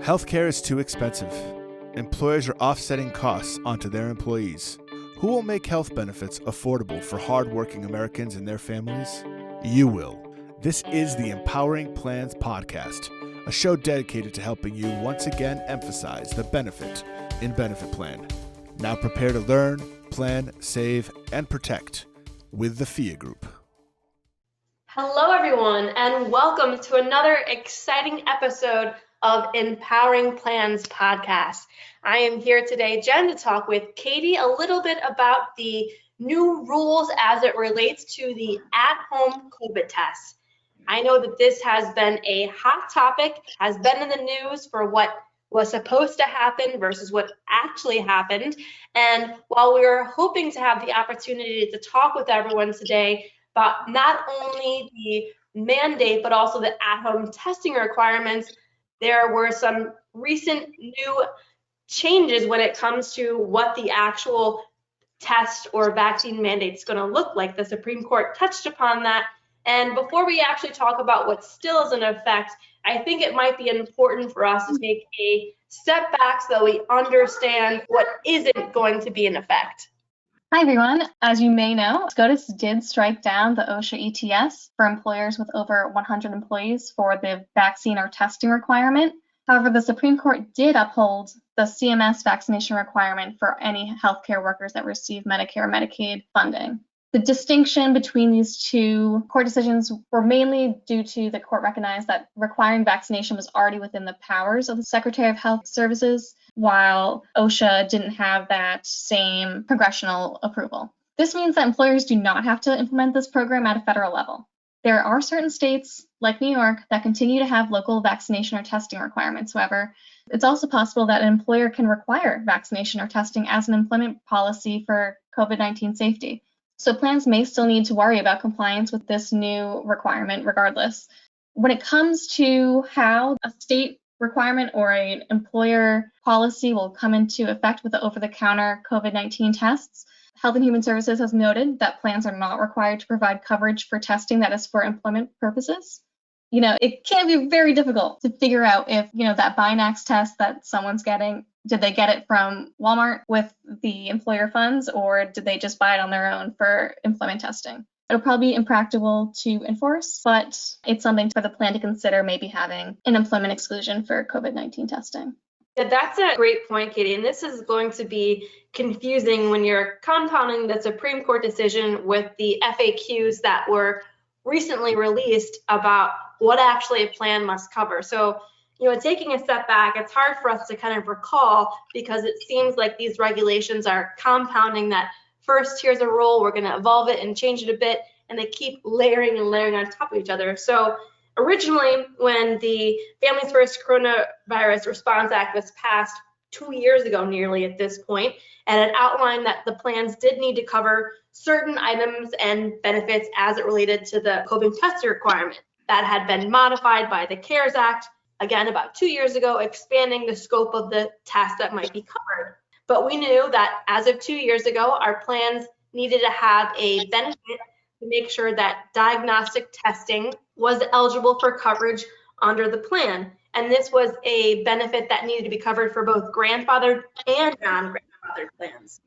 Healthcare is too expensive. Employers are offsetting costs onto their employees. Who will make health benefits affordable for hardworking Americans and their families? You will. This is the Empowering Plans Podcast, a show dedicated to helping you once again emphasize the benefit in benefit plan. Now prepare to learn, plan, save, and protect with the FIA Group. Hello, everyone, and welcome to another exciting episode of Empowering Plans Podcast. I am here today, Jen, to talk with Katie a little bit about the new rules as it relates to the at-home COVID test. I know that this has been a hot topic, has been in the news for what was supposed to happen versus what actually happened. And while we were hoping to have the opportunity to talk with everyone today about not only the mandate, but also the at-home testing requirements, there were some recent new changes when it comes to what the actual test or vaccine mandate is going to look like. The Supreme Court touched upon that. And before we actually talk about what still is in effect, I think it might be important for us to take a step back so that we understand what isn't going to be in effect. Hi, everyone. As you may know, SCOTUS did strike down the OSHA ETS for employers with over 100 employees for the vaccine or testing requirement. However, the Supreme Court did uphold the CMS vaccination requirement for any healthcare workers that receive Medicare or Medicaid funding. The distinction between these two court decisions were mainly due to the court recognized that requiring vaccination was already within the powers of the Secretary of Health Services, while OSHA didn't have that same congressional approval. This means that employers do not have to implement this program at a federal level. There are certain states, like New York, that continue to have local vaccination or testing requirements. However, it's also possible that an employer can require vaccination or testing as an employment policy for COVID-19 safety. So plans may still need to worry about compliance with this new requirement regardless. When it comes to how a state requirement or an employer policy will come into effect with the over-the-counter COVID-19 tests, Health and Human Services has noted that plans are not required to provide coverage for testing that is for employment purposes. It can be very difficult to figure out if, that Binax test that someone's getting, did they get it from Walmart with the employer funds, or did they just buy it on their own for employment testing? It'll probably be impractical to enforce, but it's something for the plan to consider maybe having an employment exclusion for COVID-19 testing. Yeah, that's a great point, Katie. And this is going to be confusing when you're compounding the Supreme Court decision with the FAQs that were recently released about what actually a plan must cover. So, taking a step back, it's hard for us to kind of recall because it seems like these regulations are compounding that first here's a rule, we're going to evolve it and change it a bit, and they keep layering and layering on top of each other. So originally, when the Families First Coronavirus Response Act was passed 2 years ago nearly at this point, and it outlined that the plans did need to cover certain items and benefits as it related to the COVID testing requirement. That had been modified by the CARES Act, again, about 2 years ago, expanding the scope of the test that might be covered. But we knew that as of 2 years ago, our plans needed to have a benefit to make sure that diagnostic testing was eligible for coverage under the plan. And this was a benefit that needed to be covered for both grandfathered and non-grandfathered plans.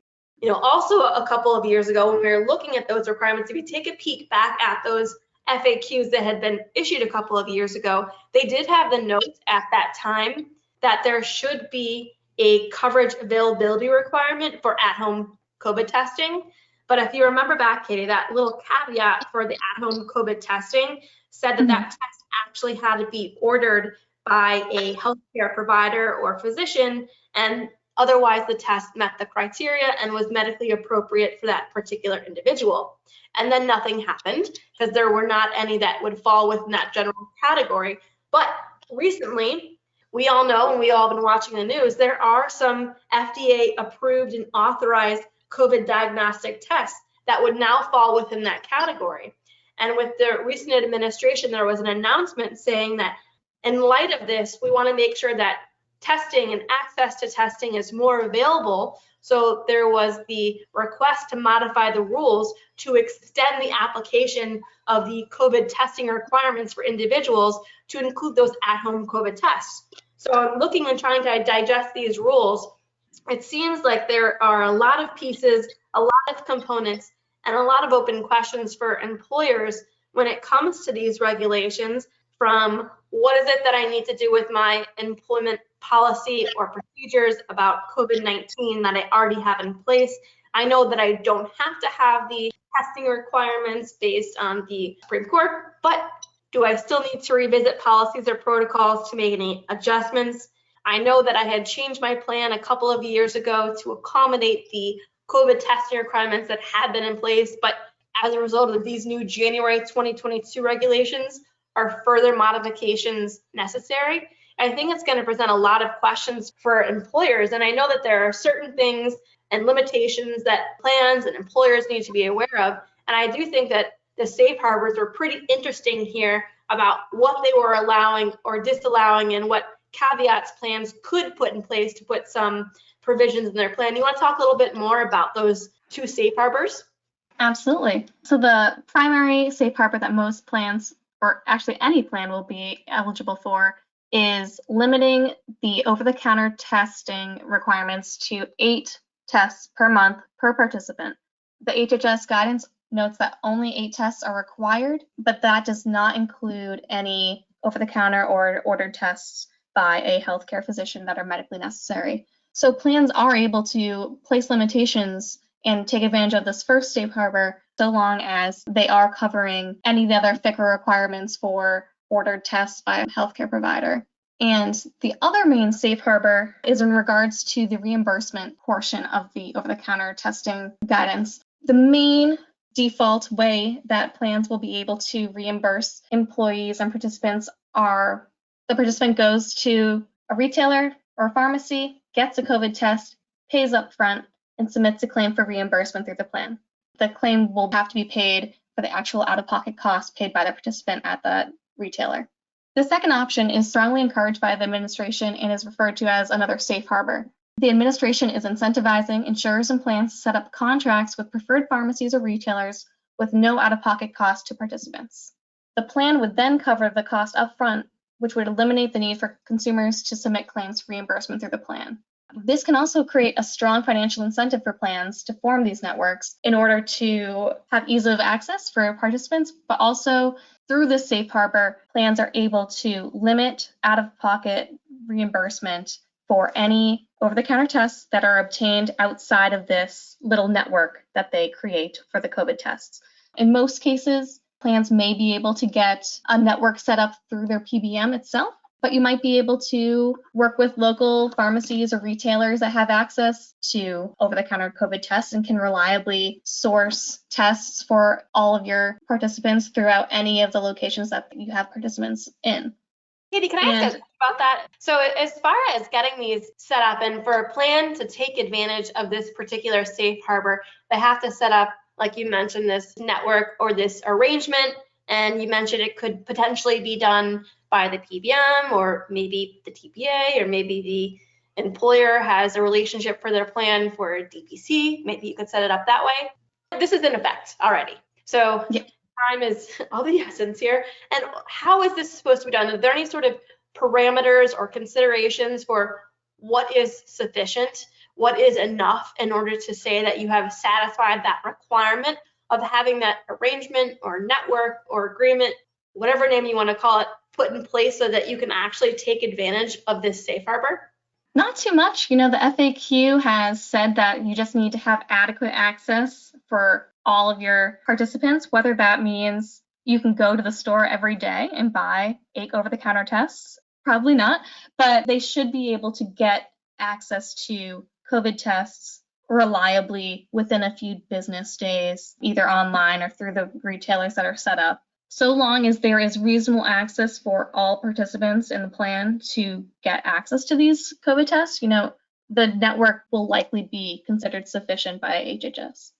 Also a couple of years ago, when we were looking at those requirements, if you take a peek back at those FAQs that had been issued a couple of years ago, they did have the note at that time that there should be a coverage availability requirement for at-home COVID testing. But if you remember back, Katie, that little caveat for the at-home COVID testing said that that test actually had to be ordered by a healthcare provider or physician, and otherwise the test met the criteria and was medically appropriate for that particular individual. And then nothing happened because there were not any that would fall within that general category. But recently, we all know, and we all have been watching the news, there are some FDA approved and authorized COVID diagnostic tests that would now fall within that category. And with the recent administration, there was an announcement saying that in light of this, we want to make sure that testing and access to testing is more available. So there was the request to modify the rules to extend the application of the COVID testing requirements for individuals to include those at-home COVID tests. So I'm looking and trying to digest these rules. It seems like there are a lot of pieces, a lot of components, and a lot of open questions for employers when it comes to these regulations, from what is it that I need to do with my employment policy or procedures about COVID-19 that I already have in place. I know that I don't have to have the testing requirements based on the Supreme Court, but do I still need to revisit policies or protocols to make any adjustments? I know that I had changed my plan a couple of years ago to accommodate the COVID testing requirements that had been in place, but as a result of these new January 2022 regulations, are further modifications necessary? I think it's going to present a lot of questions for employers, and I know that there are certain things and limitations that plans and employers need to be aware of, and I do think that the safe harbors were pretty interesting here about what they were allowing or disallowing and what caveats plans could put in place to put some provisions in their plan. You want to talk a little bit more about those two safe harbors? Absolutely. So the primary safe harbor that most plans, or actually any plan, will be eligible for is limiting the over-the-counter testing requirements to 8 tests per month per participant. The HHS guidance notes that only 8 tests are required, but that does not include any over-the-counter or ordered tests by a healthcare physician that are medically necessary. So plans are able to place limitations and take advantage of this first safe harbor so long as they are covering any of the other thicker requirements for ordered tests by a healthcare provider. And the other main safe harbor is in regards to the reimbursement portion of the over-the-counter testing guidance. The main default way that plans will be able to reimburse employees and participants are the participant goes to a retailer or a pharmacy, gets a COVID test, pays up front, and submits a claim for reimbursement through the plan. The claim will have to be paid for the actual out-of-pocket costs paid by the participant at the retailer. The second option is strongly encouraged by the administration and is referred to as another safe harbor. The administration is incentivizing insurers and plans to set up contracts with preferred pharmacies or retailers with no out-of-pocket cost to participants. The plan would then cover the cost upfront, which would eliminate the need for consumers to submit claims for reimbursement through the plan. This can also create a strong financial incentive for plans to form these networks in order to have ease of access for participants, but also through this safe harbor, plans are able to limit out-of-pocket reimbursement for any over-the-counter tests that are obtained outside of this little network that they create for the COVID tests. In most cases, plans may be able to get a network set up through their PBM itself, but you might be able to work with local pharmacies or retailers that have access to over-the-counter COVID tests and can reliably source tests for all of your participants throughout any of the locations that you have participants in. Katie, can I ask about that? So as far as getting these set up, and for a plan to take advantage of this particular safe harbor, they have to set up, like you mentioned, this network or this arrangement, and you mentioned it could potentially be done by the PBM or maybe the TPA, or maybe the employer has a relationship for their plan for DPC. Maybe you could set it up that way. This is in effect already. So yeah. Time is of the essence here. And how is this supposed to be done? Are there any sort of parameters or considerations for what is sufficient, what is enough in order to say that you have satisfied that requirement of having that arrangement or network or agreement, whatever name you want to call it, put in place so that you can actually take advantage of this safe harbor? Not too much. The FAQ has said that you just need to have adequate access for all of your participants, whether that means you can go to the store every day and buy 8 over-the-counter tests. Probably not, but they should be able to get access to COVID tests reliably within a few business days, either online or through the retailers that are set up. So long as there is reasonable access for all participants in the plan to get access to these COVID tests, the network will likely be considered sufficient by HHS.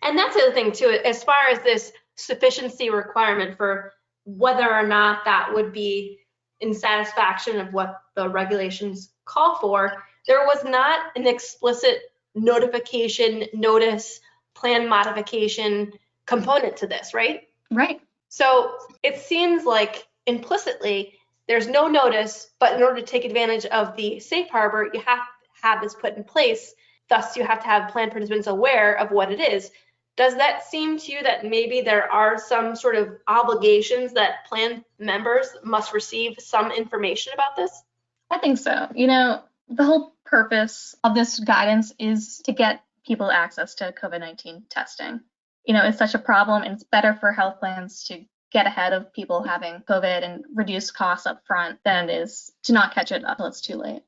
And that's the other thing too, as far as this sufficiency requirement for whether or not that would be in satisfaction of what the regulations call for, there was not an explicit notification, notice, plan modification component to this, right? Right. So it seems like implicitly there's no notice, but in order to take advantage of the safe harbor, you have to have this put in place. Thus, you have to have plan participants aware of what it is. Does that seem to you that maybe there are some sort of obligations that plan members must receive some information about this? I think so. The whole purpose of this guidance is to get people access to COVID-19 testing. It's such a problem, and it's better for health plans to get ahead of people having COVID and reduce costs up front than it is to not catch it until it's too late.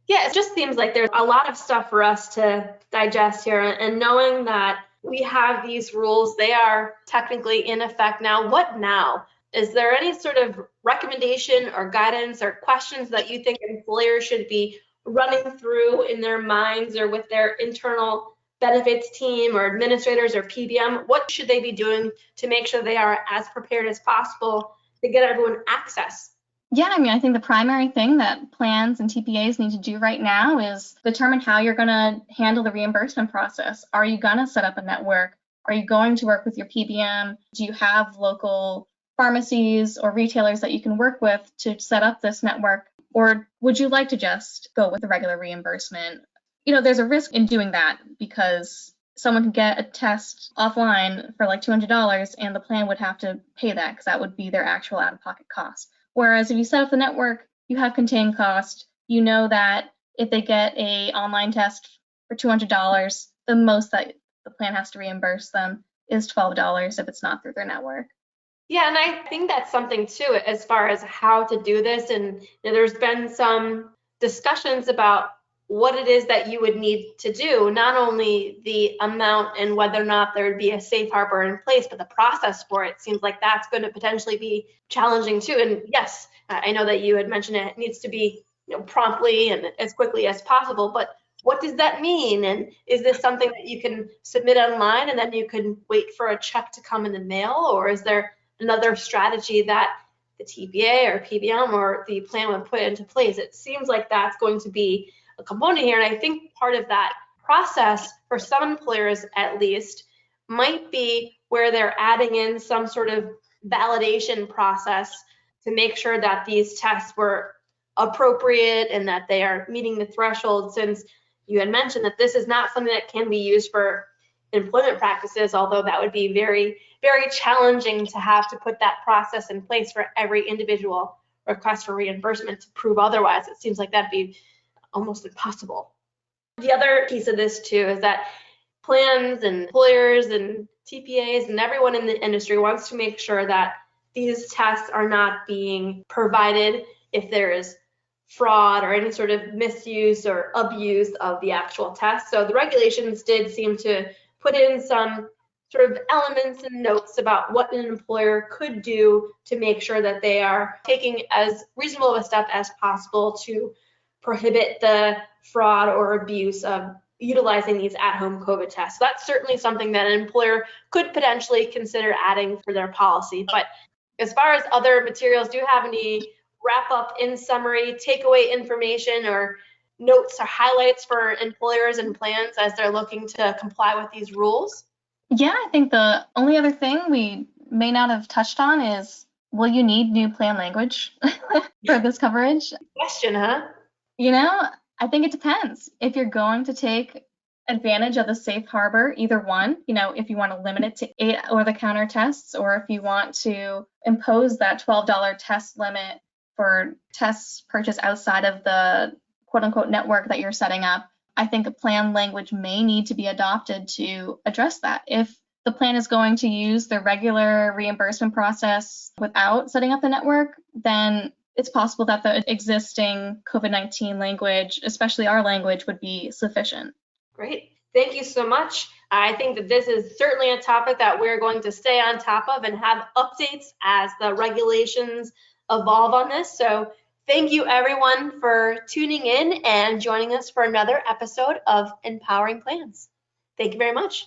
Yeah, it just seems like there's a lot of stuff for us to digest here, and knowing that we have these rules, they are technically in effect now. What now? Is there any sort of recommendation or guidance or questions that you think employers should be running through in their minds or with their internal benefits team or administrators or PBM? What should they be doing to make sure they are as prepared as possible to get everyone access? Yeah, I think the primary thing that plans and TPAs need to do right now is determine how you're going to handle the reimbursement process. Are you going to set up a network? Are you going to work with your PBM? Do you have local pharmacies or retailers that you can work with to set up this network? Or would you like to just go with the regular reimbursement? There's a risk in doing that because someone can get a test offline for like $200 and the plan would have to pay that because that would be their actual out-of-pocket cost. Whereas if you set up the network, you have contained cost. You know that if they get an online test for $200, the most that the plan has to reimburse them is $12 if it's not through their network. Yeah, and I think that's something too, as far as how to do this. And there's been some discussions about what it is that you would need to do, not only the amount and whether or not there would be a safe harbor in place, but the process for it seems like that's going to potentially be challenging too. And yes, I know that you had mentioned it needs to be promptly and as quickly as possible, but what does that mean? And is this something that you can submit online and then you can wait for a check to come in the mail? Or is there another strategy that the TPA or PBM or the plan would put into place? It seems like that's going to be a component here. And I think part of that process for some employers at least might be where they're adding in some sort of validation process to make sure that these tests were appropriate and that they are meeting the threshold, since you had mentioned that this is not something that can be used for employment practices, although that would be very, very challenging to have to put that process in place for every individual request for reimbursement to prove otherwise. It seems like that'd be almost impossible. The other piece of this too is that plans and employers and TPAs and everyone in the industry wants to make sure that these tests are not being provided if there is fraud or any sort of misuse or abuse of the actual test. So the regulations did seem to put in some sort of elements and notes about what an employer could do to make sure that they are taking as reasonable of a step as possible to prohibit the fraud or abuse of utilizing these at-home COVID tests. So that's certainly something that an employer could potentially consider adding for their policy. But as far as other materials, do you have any wrap up in summary, takeaway information or notes or highlights for employers and plans as they're looking to comply with these rules? Yeah, I think the only other thing we may not have touched on is, will you need new plan language for this coverage? Question, huh? I think it depends. If you're going to take advantage of the safe harbor, either one, if you want to limit it to 8 over-the-counter tests, or if you want to impose that $12 test limit for tests purchased outside of the quote-unquote network that you're setting up, I think a plan language may need to be adopted to address that. If the plan is going to use the regular reimbursement process without setting up the network, then it's possible that the existing COVID-19 language, especially our language, would be sufficient. Great. Thank you so much. I think that this is certainly a topic that we're going to stay on top of and have updates as the regulations evolve on this. So thank you everyone for tuning in and joining us for another episode of Empowering Plans. Thank you very much.